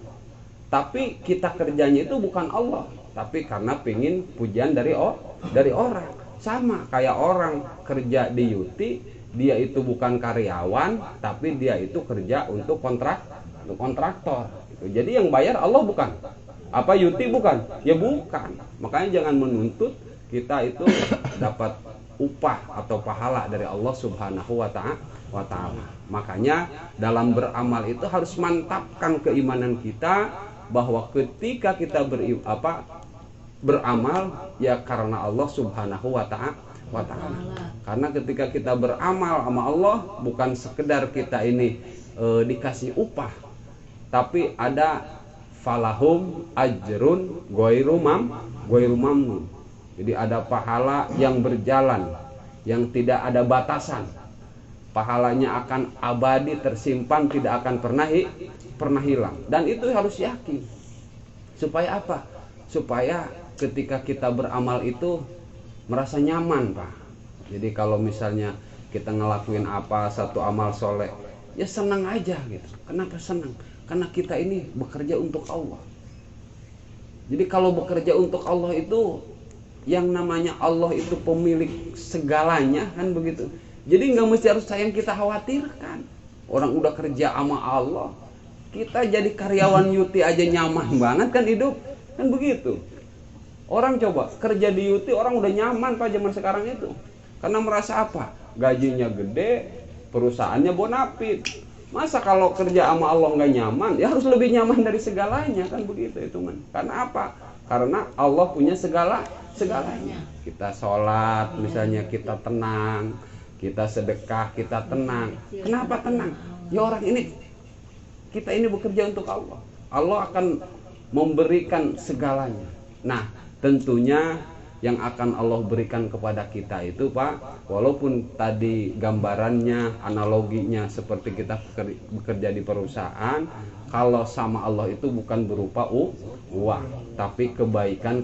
tapi kita kerjanya itu bukan Allah, tapi karena pingin pujian dari orang. Sama kayak orang kerja di Yuti, dia itu bukan karyawan, tapi dia itu kerja untuk kontraktor. Jadi yang bayar Allah bukan? Apa Yuti bukan? Ya bukan. Makanya jangan menuntut kita itu dapat upah atau pahala dari Allah Subhanahu wa Ta'ala. Makanya dalam beramal itu harus mantapkan keimanan kita bahwa ketika kita beramal ya karena Allah Subhanahu wa Ta'ala. Karena ketika kita beramal sama Allah bukan sekedar kita ini dikasih upah, tapi ada falahum ajrun ghairu mamnun. Jadi ada pahala yang berjalan, yang tidak ada batasan. Pahalanya akan abadi tersimpan, tidak akan pernah hilang. Dan itu harus yakin. Supaya apa? Supaya ketika kita beramal itu merasa nyaman, Pak. Jadi kalau misalnya kita ngelakuin apa satu amal soleh, ya senang aja gitu. Kenapa senang? Karena kita ini bekerja untuk Allah. Jadi kalau bekerja untuk Allah itu, yang namanya Allah itu pemilik segalanya, kan begitu. Jadi nggak mesti harus yang kita khawatirkan. Orang udah kerja sama Allah, kita jadi karyawan Yuti aja nyaman banget kan hidup, kan begitu. Orang coba kerja di Yuti, orang udah nyaman Pak zaman sekarang itu. Karena merasa apa? Gajinya gede, perusahaannya bonafit. Masa kalau kerja sama Allah nggak nyaman, ya harus lebih nyaman dari segalanya, kan begitu itu man. Karena apa? Karena Allah punya segalanya. Kita sholat, misalnya kita tenang, kita sedekah, kita tenang. Kenapa tenang? Ya orang ini, kita ini bekerja untuk Allah. Allah akan memberikan segalanya. Nah, tentunya yang akan Allah berikan kepada kita itu Pak, walaupun tadi gambarannya, analoginya seperti kita bekerja di perusahaan, kalau sama Allah itu bukan berupa uang, tapi kebaikan.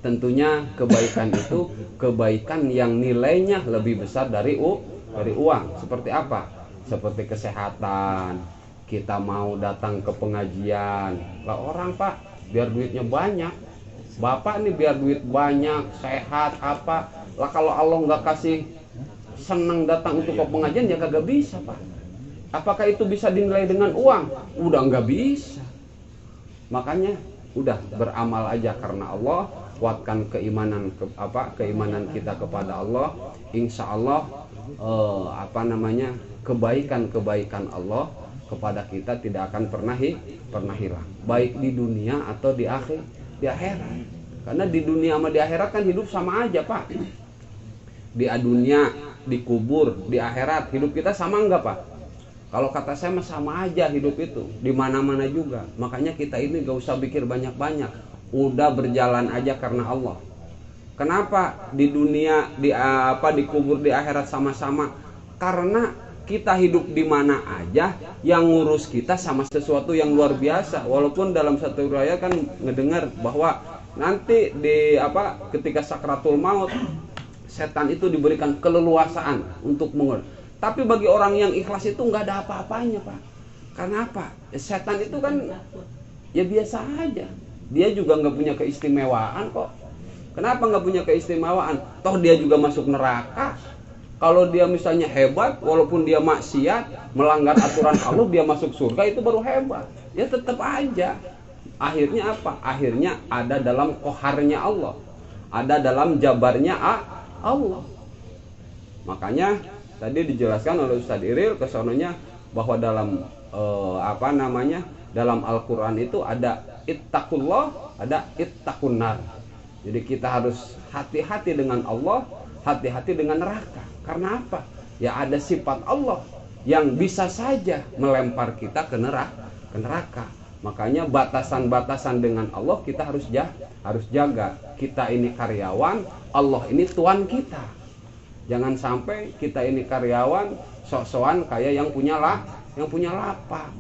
Tentunya kebaikan itu kebaikan yang nilainya lebih besar dari uang. Seperti apa? Seperti kesehatan. Kita mau datang ke pengajian, lah orang Pak biar duitnya banyak, Bapak nih biar duit banyak, sehat apa. Lah kalau Allah nggak kasih senang datang untuk ke pengajian ya kagak bisa Pak. Apakah itu bisa dinilai dengan uang? Udah nggak bisa. Makanya udah beramal aja karena Allah, kuatkan keimanan kita kepada Allah. Insya Allah kebaikan Allah kepada kita tidak akan pernah hilang, baik di dunia atau di akhirat. Karena di dunia sama di akhirat kan hidup sama aja Pak. Di dunia, di kubur, di akhirat hidup kita sama enggak Pak? Kalau kata saya mah sama aja hidup itu, di mana-mana juga. Makanya kita ini gak usah pikir banyak-banyak, udah berjalan aja karena Allah. Kenapa di dunia, di kubur, di akhirat sama-sama? Karena kita hidup di mana aja, yang ngurus kita sama sesuatu yang luar biasa. Walaupun dalam satu riwayat kan ngedengar bahwa nanti ketika sakratul maut, setan itu diberikan keleluasaan untuk mengurus. Tapi bagi orang yang ikhlas itu nggak ada apa-apanya Pak. Karena apa? Setan itu kan ya biasa aja. Dia juga nggak punya keistimewaan kok. Kenapa nggak punya keistimewaan? Toh dia juga masuk neraka. Kalau dia misalnya hebat, walaupun dia maksiat, melanggar aturan Allah, dia masuk surga, itu baru hebat. Ya tetap aja. Akhirnya apa? Akhirnya ada dalam qoharnya Allah. Ada dalam jabarnya Allah. Makanya tadi dijelaskan oleh Ustadz Iril kesononya bahwa dalam dalam Al-Quran itu ada ittaqullah, ada ittaqunnar. Jadi kita harus hati-hati dengan Allah, hati-hati dengan neraka. Karena apa? Ya ada sifat Allah yang bisa saja melempar kita ke neraka. Makanya batasan-batasan dengan Allah kita harus jaga. Kita ini karyawan, Allah ini tuan kita. Jangan sampai kita ini karyawan sok-sokan kayak yang punya lapak,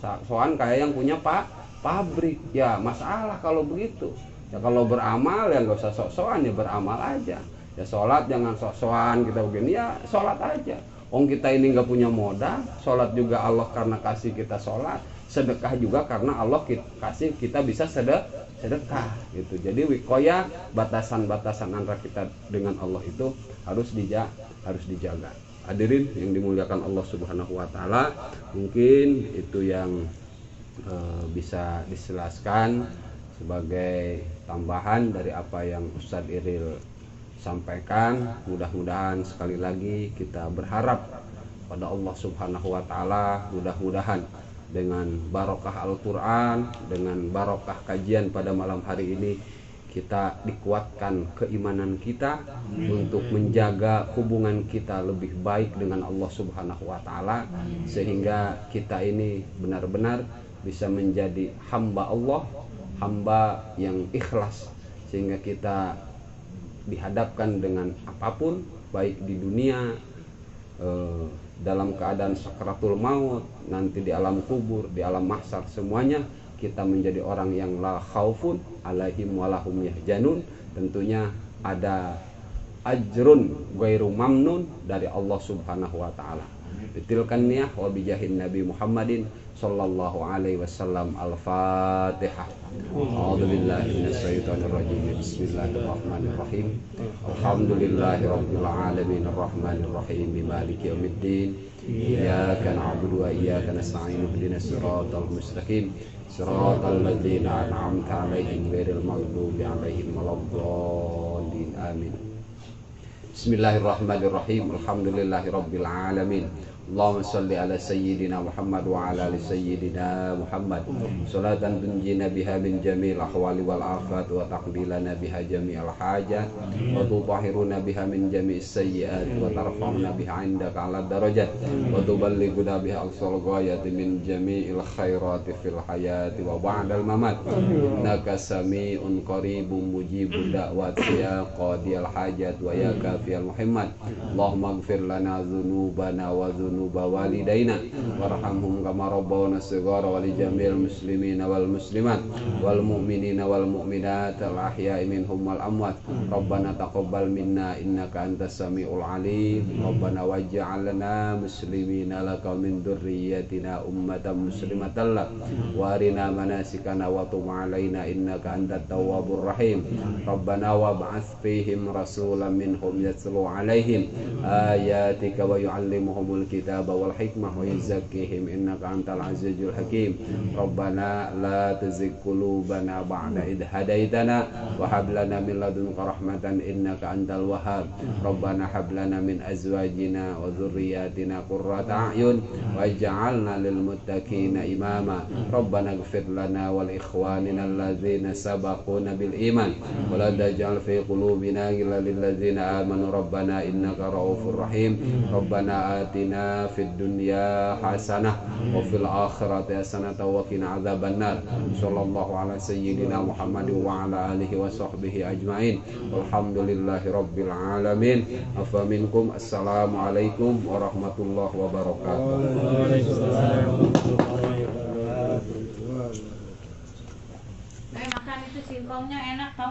sok-sokan kayak yang punya pabrik. Ya masalah kalau begitu. Ya kalau beramal ya nggak usah sok-sokan, ya beramal aja. Ya sholat jangan sok-sokan kita begini, ya sholat aja. Kita ini nggak punya modal, sholat juga Allah karena kasih kita sholat, sedekah juga karena Allah kasih kita bisa sedekah gitu. Jadi wikoya, batasan-batasan antara kita dengan Allah itu harus dijaga. Hadirin yang dimuliakan Allah Subhanahu wa taala, mungkin itu yang bisa dijelaskan sebagai tambahan dari apa yang Ustadz Iril sampaikan. Mudah-mudahan sekali lagi kita berharap pada Allah Subhanahu wa taala, mudah-mudahan dengan barokah Al-Quran, dengan barokah kajian pada malam hari ini, kita dikuatkan keimanan kita untuk menjaga hubungan kita lebih baik dengan Allah Subhanahu wa taala, sehingga kita ini benar-benar bisa menjadi hamba Allah, hamba yang ikhlas, sehingga kita dihadapkan dengan apapun, baik di dunia, dalam keadaan sakratul maut, nanti di alam kubur, di alam mahsyar, semuanya kita menjadi orang yang la khaufun alaihim walahum yahjanun. Tentunya ada ajrun ghairu mamnun dari Allah Subhanahu wa taala. Bitilkan niyah wa bijahin Nabi Muhammadin sallallahu alaihi wasallam. Al-Fatihah. A'udzubillahi minasyaitonir rajim. Bismillahirrahmanirrahim. Alhamdulillahirabbil alamin arrahmanir rahim maliki yaumiddin. Iyyaka na'budu wa iyyaka nasta'in. Ihdinas siratal mustaqim. Siratal ladzina an'amta 'alaihim ghairil maghdubi 'alaihim waladdallin. Amin. Bismillahirrahmanirrahim. Alhamdulillahirabbil alamin. Allahumma salli ala sayyidina Muhammad wa ala ali sayyidina Muhammad salatan tunjina biha min jamil ahwali wal afat wa taqbilana biha jami'al hajat wa tutahhiruna biha min jami'is sayyiat wa tarfa'una biha 'indaka 'ala darajat wa tuballighuna biha aqsal ghayati min jami'il khairati fil hayati wa ba'dal mamat. Innaka sami'un qaribun mujibud da'wati ya qadiyal hajat wa ya kafiyal muhammad. Allahumma ighfir lana dzunubana wa dhunuba walidaina warhamhum kama rabbawna shighara wa li jamil muslimina wal muslimat wal mu'minina wal mu'minat al ahya'i minhum wal amwat. Rabbana taqabbal minna innaka antas samiul alim. Rabbana waj'alna muslimina laka min dzurriyyatina ummatan muslimatan lak wa arina manasikana wa tub 'alaina innaka antat tawwabur rahim. Rabbana wab'ats fihim rasulan minhum yatlu 'alaihim ayatika wa yu'allimuhumul kitaba wal hikmah wa yuzakkihim innaka antal azizul hakim. Rabbana la tuzigh qulubana ba'da idh hadaitana wa hab lana min ladunka rahmatan innaka antal wahhab. Rabbana hab lana min azwajina wa dhurriyyatina qurrata a'yun waj'alna lil muttaqina imama. Rabbana ighfir lana wal ikhwanina alladzina sabaquna bil iman wa la taj'al fi qulubina ghillan lil ladzina amanu rabbana innaka ra'ufur rahim. Rabbana atina fid dunya hasanah wa fil akhirati hasanah wa qina adzabannar. Sallallahu ala sayyidina Muhammad wa ala alihi wa sahbihi ajmain. Walhamdulillahi rabbil alamin. Afa minkum. Assalamualaikum warahmatullahi wabarakatuh. Makan itu singkongnya enak tau.